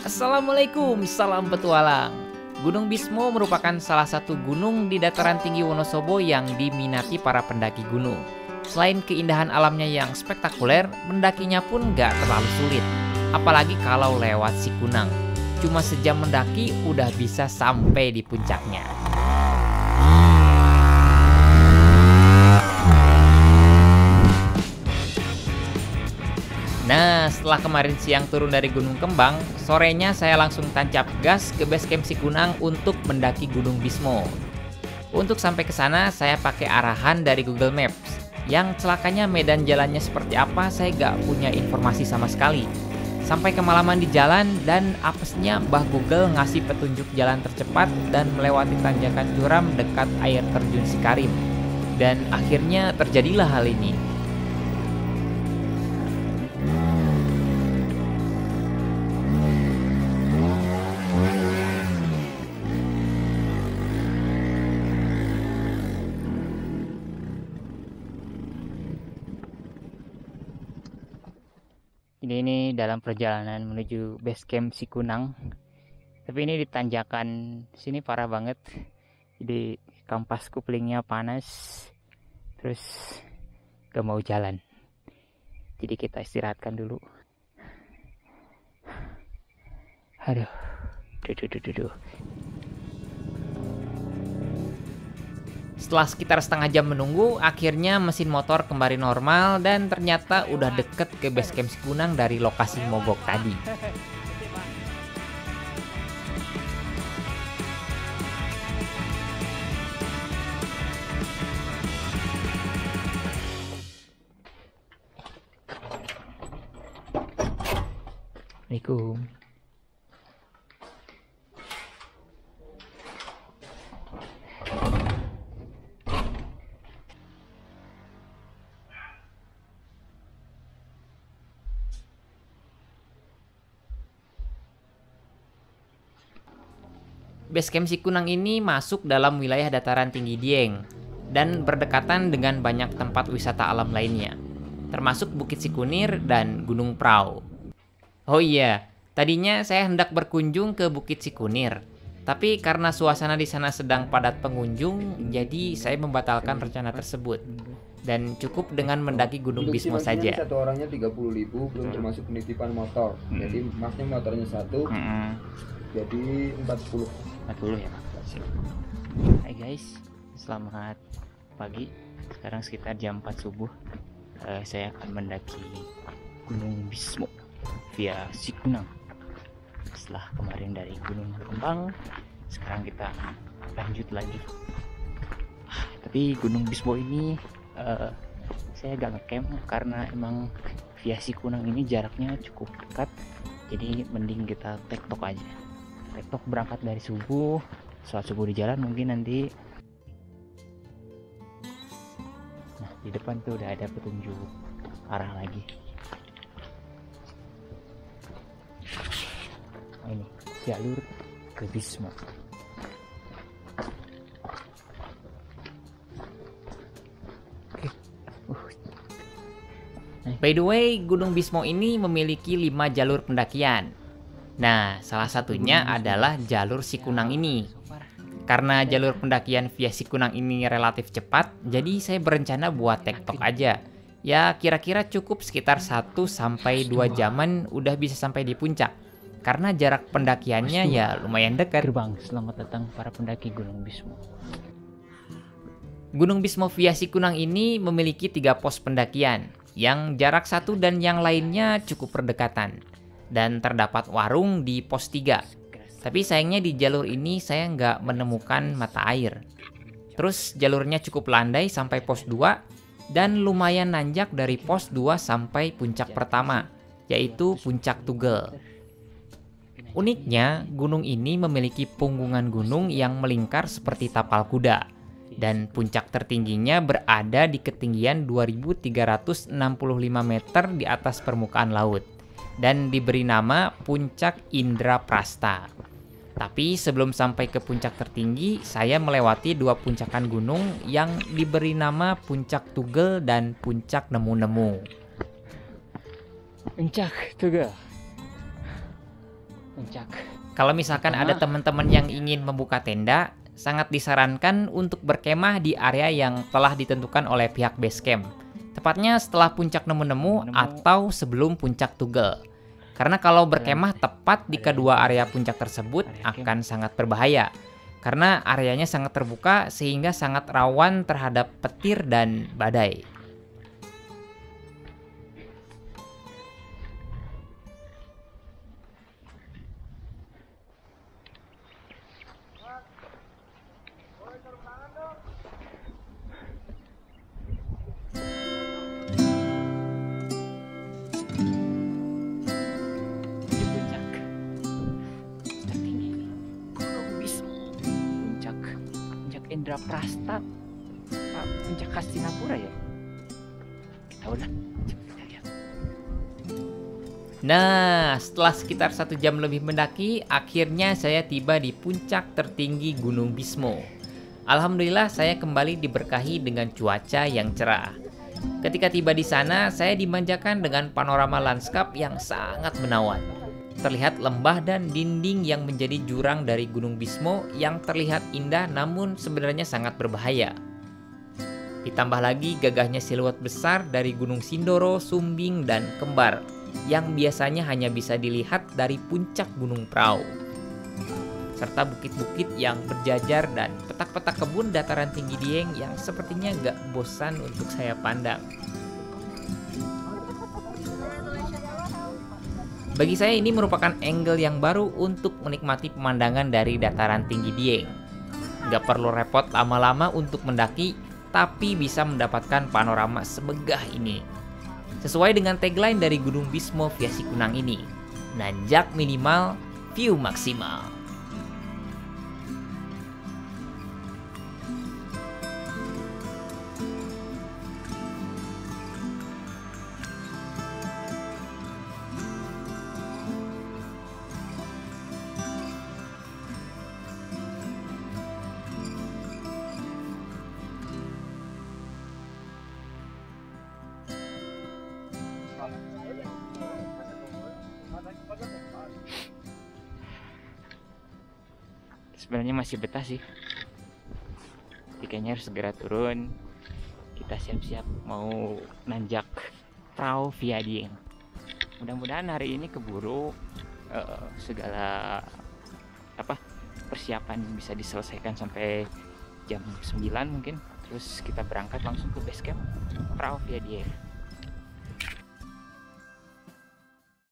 Assalamualaikum, salam petualang. Gunung Bismo merupakan salah satu gunung di dataran tinggi Wonosobo yang diminati para pendaki gunung. Selain keindahan alamnya yang spektakuler, mendakinya pun gak terlalu sulit. Apalagi kalau lewat Sikunang. Cuma sejam mendaki udah bisa sampai di puncaknya. Nah, setelah kemarin siang turun dari Gunung Kembang, sorenya saya langsung tancap gas ke base camp Sikunang untuk mendaki Gunung Bismo. Untuk sampai ke sana, saya pakai arahan dari Google Maps. Yang celakanya medan jalannya seperti apa, saya gak punya informasi sama sekali. Sampai kemalaman di jalan dan apesnya Mbah Google ngasih petunjuk jalan tercepat dan melewati tanjakan curam dekat air terjun Sikarim. Dan akhirnya terjadilah hal ini. Ini dalam perjalanan menuju base camp Sikunang. Tapi ini di tanjakan sini parah banget. Jadi kampas kuplingnya panas. Terus gak mau jalan. Jadi kita istirahatkan dulu. Aduh. Duh. Setelah sekitar setengah jam menunggu, akhirnya mesin motor kembali normal dan ternyata udah deket ke base camp Sikunang dari lokasi mogok tadi. Assalamualaikum. Basecamp Sikunang ini masuk dalam wilayah dataran tinggi Dieng dan berdekatan dengan banyak tempat wisata alam lainnya, termasuk Bukit Sikunir dan Gunung Prau. Oh iya, tadinya saya hendak berkunjung ke Bukit Sikunir, tapi karena suasana di sana sedang padat pengunjung, jadi saya membatalkan rencana tersebut. Dan cukup dengan mendaki Gunung Bismo saja. Satu orangnya 30.000, belum termasuk penitipan motor. Jadi masnya motornya satu, jadi 40 ya Pak. Hai guys, selamat pagi. Sekarang sekitar jam 4 subuh. Saya akan mendaki Gunung Bismo via Sikunang. Setelah kemarin dari Gunung Kembang, sekarang kita lanjut lagi. Tapi Gunung Bismo ini saya agak ngecamp karena emang via Sikunang ini jaraknya cukup dekat. Jadi mending kita tektok aja. Tektok berangkat dari subuh, sholat subuh di jalan mungkin nanti. Nah, di depan tuh udah ada petunjuk arah lagi. Nah, ini jalur ke Bismo. By the way, Gunung Bismo ini memiliki 5 jalur pendakian. Nah, salah satunya adalah jalur Sikunang ini. Karena jalur pendakian via Sikunang ini relatif cepat, jadi saya berencana buat tektok aja. Ya, kira-kira cukup sekitar 1-2 jaman udah bisa sampai di puncak. Karena jarak pendakiannya ya lumayan dekat. Gerbang, selamat datang para pendaki Gunung Bismo. Gunung Bismo via Sikunang ini memiliki 3 pos pendakian, yang jarak satu dan yang lainnya cukup berdekatan. Dan terdapat warung di pos 3. Tapi sayangnya di jalur ini saya nggak menemukan mata air. Terus jalurnya cukup landai sampai pos 2 dan lumayan nanjak dari pos 2 sampai puncak pertama, yaitu Puncak Tugel. Uniknya, gunung ini memiliki punggungan gunung yang melingkar seperti tapal kuda. Dan puncak tertingginya berada di ketinggian 2365 meter di atas permukaan laut. Dan diberi nama Puncak Indraprasta. Tapi sebelum sampai ke puncak tertinggi, saya melewati 2 puncakan gunung yang diberi nama Puncak Tugel dan Puncak Nemu-Nemu. Puncak Tugel. puncak. Kalau misalkan ada teman-teman yang ingin membuka tenda, sangat disarankan untuk berkemah di area yang telah ditentukan oleh pihak base camp. Tepatnya setelah puncak nemu-nemu atau sebelum puncak tugel. Karena kalau berkemah tepat di kedua area puncak tersebut akan sangat berbahaya. Karena areanya sangat terbuka sehingga sangat rawan terhadap petir dan badai. Indraprasta, puncak Hastinapura ya. Kita udah cepet aja. Nah, setelah sekitar 1 jam lebih mendaki, akhirnya saya tiba di puncak tertinggi Gunung Bismo. Alhamdulillah saya kembali diberkahi dengan cuaca yang cerah. Ketika tiba di sana, saya dimanjakan dengan panorama lanskap yang sangat menawan. Terlihat lembah dan dinding yang menjadi jurang dari Gunung Bismo yang terlihat indah namun sebenarnya sangat berbahaya. Ditambah lagi gagahnya siluet besar dari Gunung Sindoro, Sumbing, dan Kembar yang biasanya hanya bisa dilihat dari puncak Gunung Prau. Serta bukit-bukit yang berjajar dan petak-petak kebun dataran tinggi Dieng yang sepertinya gak bosan untuk saya pandang. Bagi saya ini merupakan angle yang baru untuk menikmati pemandangan dari dataran tinggi Dieng. Gak perlu repot lama-lama untuk mendaki, tapi bisa mendapatkan panorama semegah ini. Sesuai dengan tagline dari Gunung Bismo via Sikunang ini, nanjak minimal, view maksimal. Sebenarnya masih betah sih. Jadi kayaknya harus segera turun. Kita siap-siap mau nanjak Prau via Dieng. Mudah-mudahan hari ini keburu segala persiapan bisa diselesaikan sampai jam 9 mungkin. Terus kita berangkat langsung ke base camp Prau via Dieng.